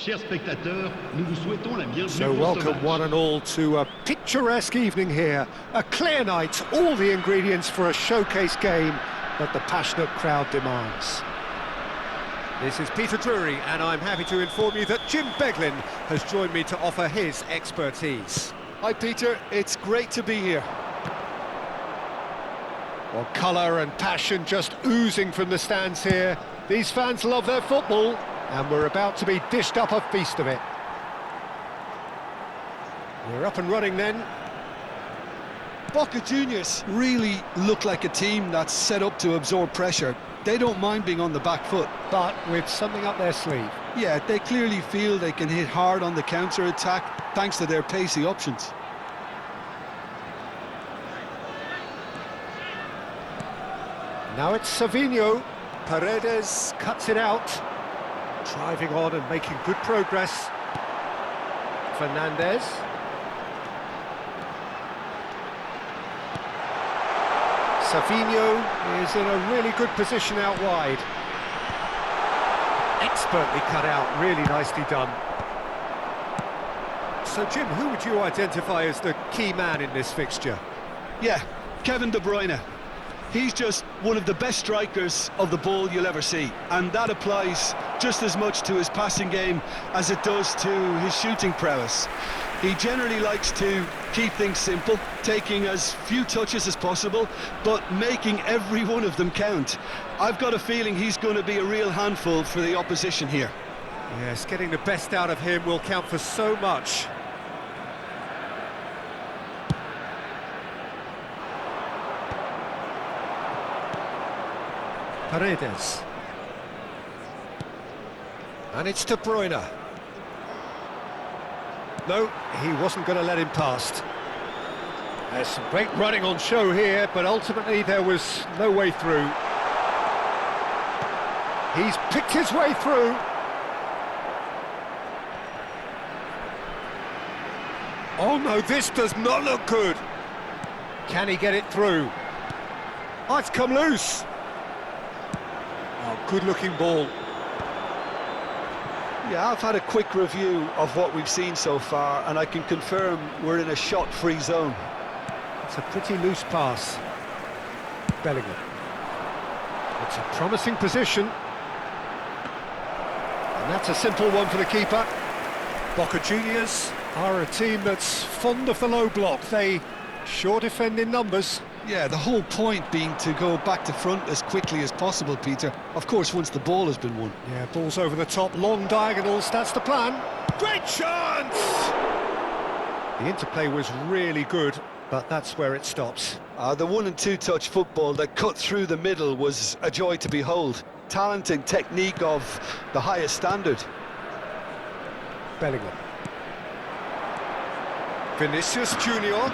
Chers spectateurs, nous vous souhaitons la bienvenue So pour ce welcome match. one and all to a picturesque evening here. A clear night, all the ingredients for a showcase game that the passionate crowd demands. This is Peter Drury, and I'm happy to inform you that Jim Beglin has joined me to offer his expertise. Hi Peter, it's great to be here. Well, colour and passion just oozing from the stands here. These fans love their football, and we're about to be dished up a feast of it. We're up and running then. Boca Juniors really look like a team that's set up to absorb pressure. They don't mind being on the back foot. But with something up their sleeve. Yeah, they clearly feel they can hit hard on the counter-attack thanks to their pacey options. Now it's Savinho. Paredes cuts it out. Driving on and making good progress. Fernandez. Savinho is in a really good position out wide. Expertly cut out, really nicely done. So Jim, who would you identify as the key man in this fixture? Yeah, Kevin De Bruyne. He's just one of the best strikers of the ball you'll ever see, and that applies just as much to his passing game as it does to his shooting prowess. He generally likes to keep things simple, taking as few touches as possible, but making every one of them count. I've got a feeling he's going to be a real handful for the opposition here. Yes, getting the best out of him will count for so much. Paredes. And it's De Bruyne. No, he wasn't going to let him past. There's some great running on show here, but ultimately there was no way through. He's picked his way through. Oh no, this does not look good. Can he get it through? Oh, it's come loose. Oh, good-looking ball. Yeah, I've had a quick review of what we've seen so far, and I can confirm we're in a shot-free zone. It's a pretty loose pass. Bellingham. It's a promising position. And that's a simple one for the keeper. Boca Juniors are a team that's fond of the low block. They sure defend in numbers. Yeah, the whole point being to go back to front as quickly as possible, Peter. Of course, once the ball has been won. Yeah, balls over the top, long diagonals, that's the plan. Great chance! The interplay was really good, but that's where it stops. The 1- and 2-touch football that cut through the middle was a joy to behold. Talent and technique of the highest standard. Bellingham. Vinicius Junior.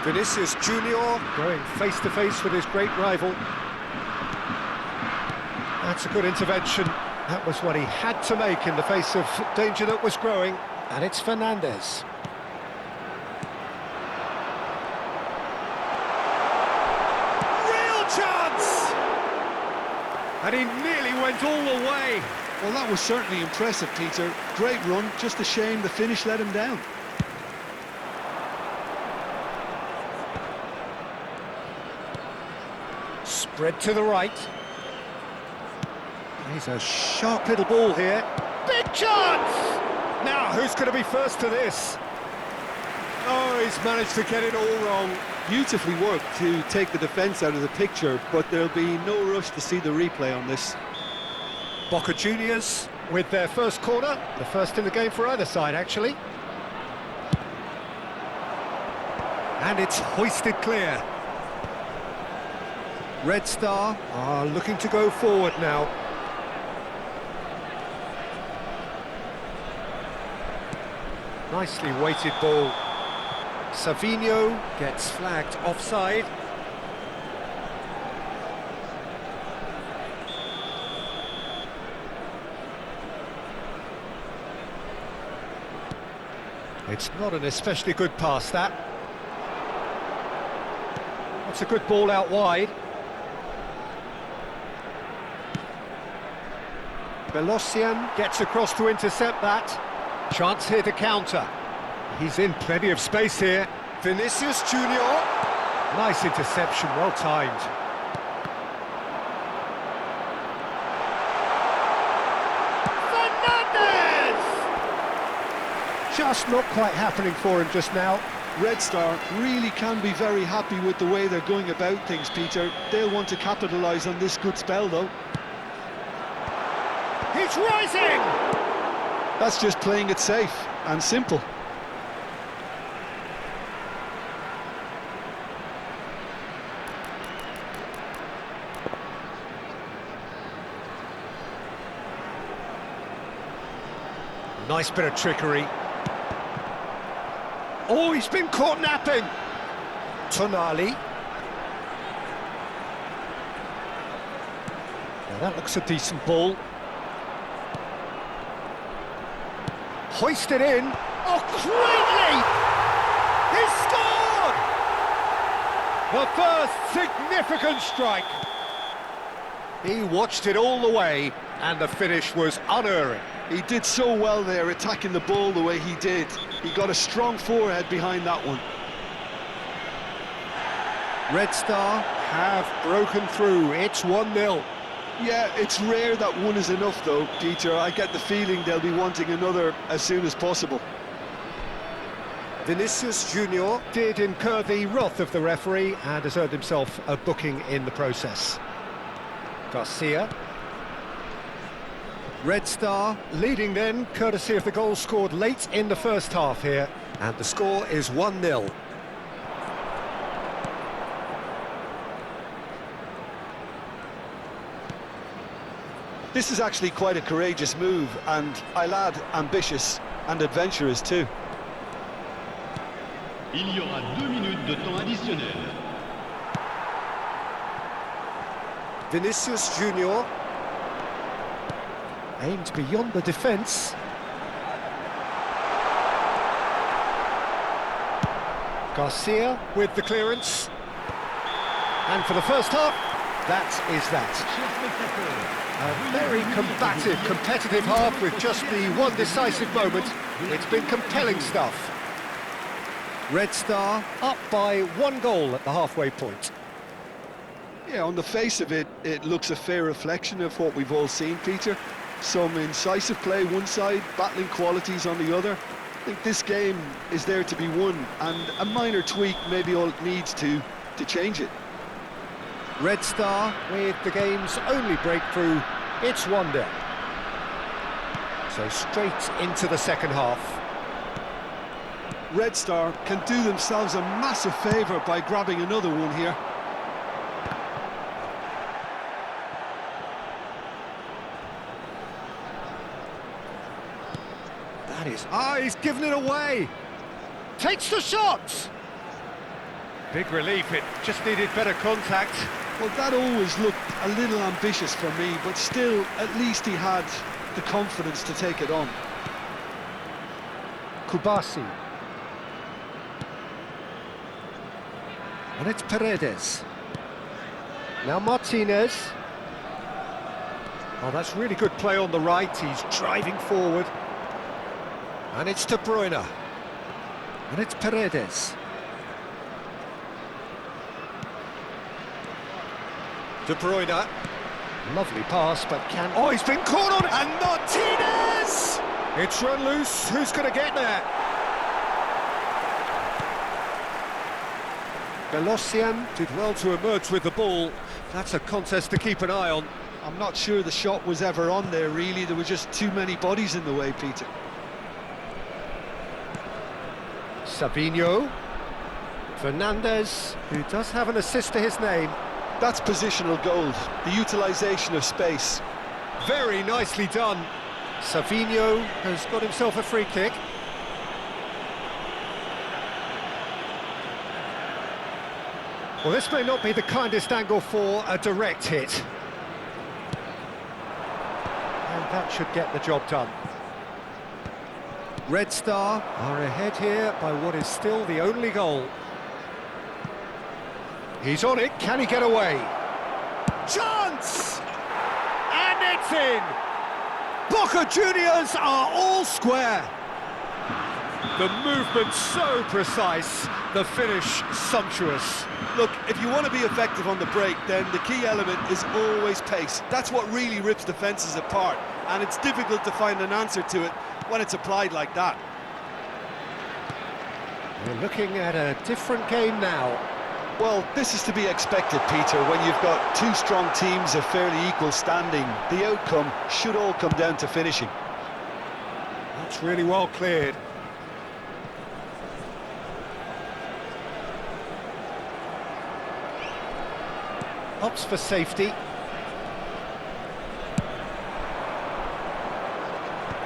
Vinicius Junior going face-to-face with his great rival. That's a good intervention. That was what he had to make in the face of danger that was growing. And it's Fernandez. Real chance! And he nearly went all the way. Well, that was certainly impressive, Peter. Great run, just a shame the finish let him down. Spread to the right. He's a sharp little ball here. Big chance! Now, who's going to be first to this? Oh, he's managed to get it all wrong. Beautifully worked to take the defence out of the picture, but there'll be no rush to see the replay on this. Boca Juniors with their first corner. The first in the game for either side, actually. And it's hoisted clear. Red Star are looking to go forward now. Nicely weighted ball. Savinho gets flagged offside. It's not an especially good pass, that. That's a good ball out wide. Belosian gets across to intercept that. Chance here to counter. He's in plenty of space here. Vinicius Junior. Nice interception, well timed. Fernandez! Just not quite happening for him just now. Red Star really can be very happy with the way they're going about things, Peter. They'll want to capitalise on this good spell, though. He's rising! That's just playing it safe and simple. Nice bit of trickery. Oh, he's been caught napping. Tonali. Now that looks a decent ball. Hoisted in. Oh, greatly! He scored! The first significant strike. He watched it all the way, and the finish was unerring. He did so well there, attacking the ball the way he did. He got a strong forehead behind that one. Red Star have broken through. It's 1-0. Yeah, it's rare that one is enough, though, Peter. I get the feeling they'll be wanting another as soon as possible. Vinicius Junior did incur the wrath of the referee and has earned himself a booking in the process. Garcia. Red Star leading then, courtesy of the goal scored late in the first half here. And the score is 1-0. This is actually quite a courageous move, and I'll add ambitious and adventurous too. Il y aura 2 minutes de temps additionnel. Vinicius Junior aimed beyond the defence. Garcia with the clearance. And for the first half, that is that. A very combative, competitive half with just the one decisive moment. It's been compelling stuff. Red Star up by 1 goal at the halfway point. Yeah, on the face of it, it looks a fair reflection of what we've all seen, Peter. Some incisive play one side, battling qualities on the other. I think this game is there to be won, and a minor tweak may be all it needs to change it. Red Star with the game's only breakthrough. It's 1-0. So straight into the second half. Red Star can do themselves a massive favour by grabbing another one here. That is... Ah, he's given it away! Takes the shot! Big relief, it just needed better contact. Well, that always looked a little ambitious for me, but still, at least he had the confidence to take it on. Kubasi. And it's Paredes. Now Martinez. Oh, that's really good play on the right. He's driving forward. And it's De Bruyne. And it's Paredes. De Bruyne. Lovely pass, but can... Oh, he's been caught on! And Martinez! It's run loose. Who's going to get there? Belosian did well to emerge with the ball. That's a contest to keep an eye on. I'm not sure the shot was ever on there, really. There were just too many bodies in the way, Peter. Savinho. Fernandez, who does have an assist to his name. That's positional gold, the utilisation of space. Very nicely done. Savinho has got himself a free kick. Well, this may not be the kindest angle for a direct hit. And that should get the job done. Red Star are ahead here by what is still the only goal. He's on it, can he get away? Chance! And it's in! Boca Juniors are all square. The movement so precise, the finish sumptuous. Look, if you want to be effective on the break, then the key element is always pace. That's what really rips defences apart, and it's difficult to find an answer to it when it's applied like that. We're looking at a different game now. Well, this is to be expected, Peter. When you've got two strong teams of fairly equal standing, the outcome should all come down to finishing. That's really well cleared. Opts for safety.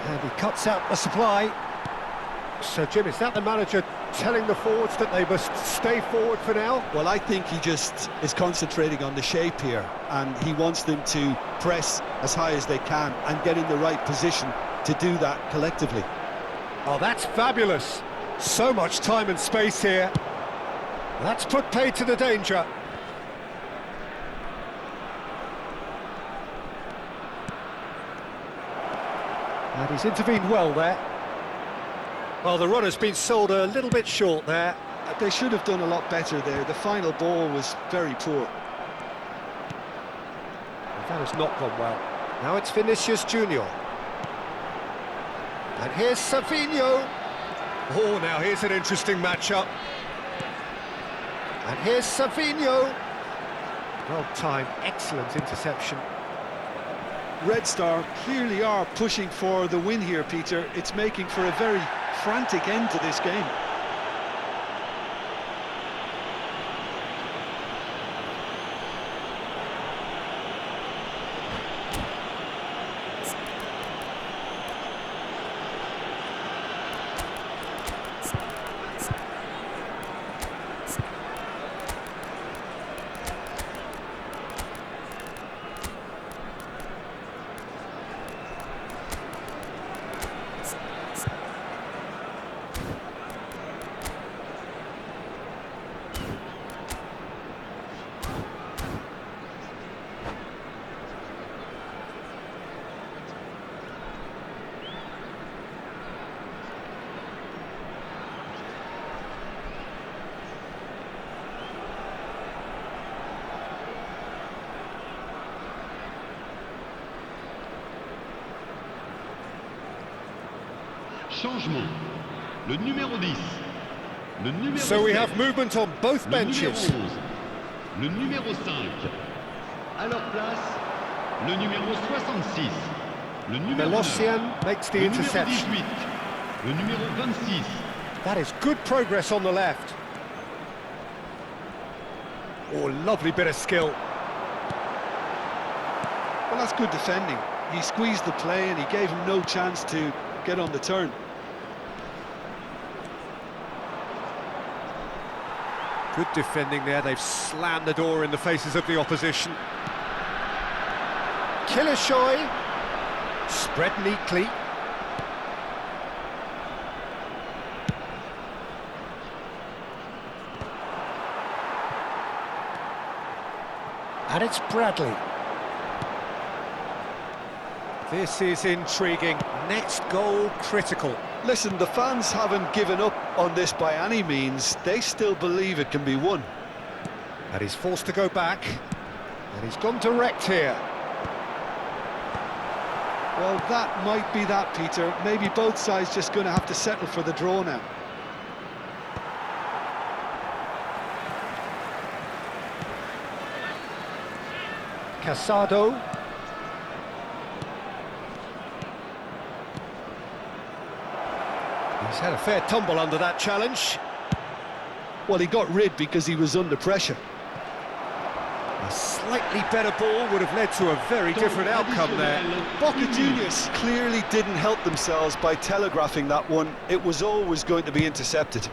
And he cuts out the supply. So, Jim, is that the manager telling the forwards that they must stay forward for now? Well, I think he just is concentrating on the shape here, and he wants them to press as high as they can and get in the right position to do that collectively. Oh, that's fabulous. So much time and space here. That's put paid to the danger. And he's intervened well there. Well, the run has been sold a little bit short there. They should have done a lot better there. The final ball was very poor. That has not gone well. Now it's Vinicius Junior. And here's Savinho. Oh, now here's an interesting matchup. And here's Savinho. Well timed, excellent interception. Red Star clearly are pushing for the win here, Peter. It's making for a very frantic end to this game. Changement. Le numéro 10. Le numéro So we 7. have movement on both Le numéro benches. 11. Le numéro 5. À leur place, le numéro 66. Le numéro 9. Velocian makes the Le numéro interception. 18. Le numéro 26. That is good progress on the left. Oh, lovely bit of skill. Well, that's good defending. He squeezed the play and he gave him no chance to get on the turn. Good defending there. They've slammed the door in the faces of the opposition. Killishoy. Spread neatly. And it's Bradley. This is intriguing. Next goal critical. Listen, the fans haven't given up on this by any means. They still believe it can be won. And he's forced to go back. And he's gone direct here. Well, that might be that, Peter. Maybe both sides just going to have to settle for the draw now. Casado. He's had a fair tumble under that challenge. Well, he got rid because he was under pressure. A slightly better ball would have led to a very different outcome there. Boca Juniors clearly didn't help themselves by telegraphing that one. It was always going to be intercepted.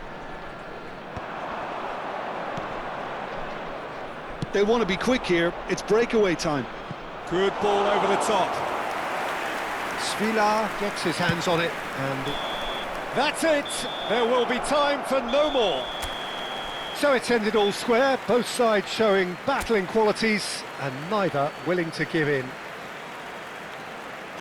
They want to be quick here. It's breakaway time. Good ball over the top. Svila gets his hands on it, and that's it. There will be time for no more. So it's ended all square, both sides showing battling qualities and neither willing to give in.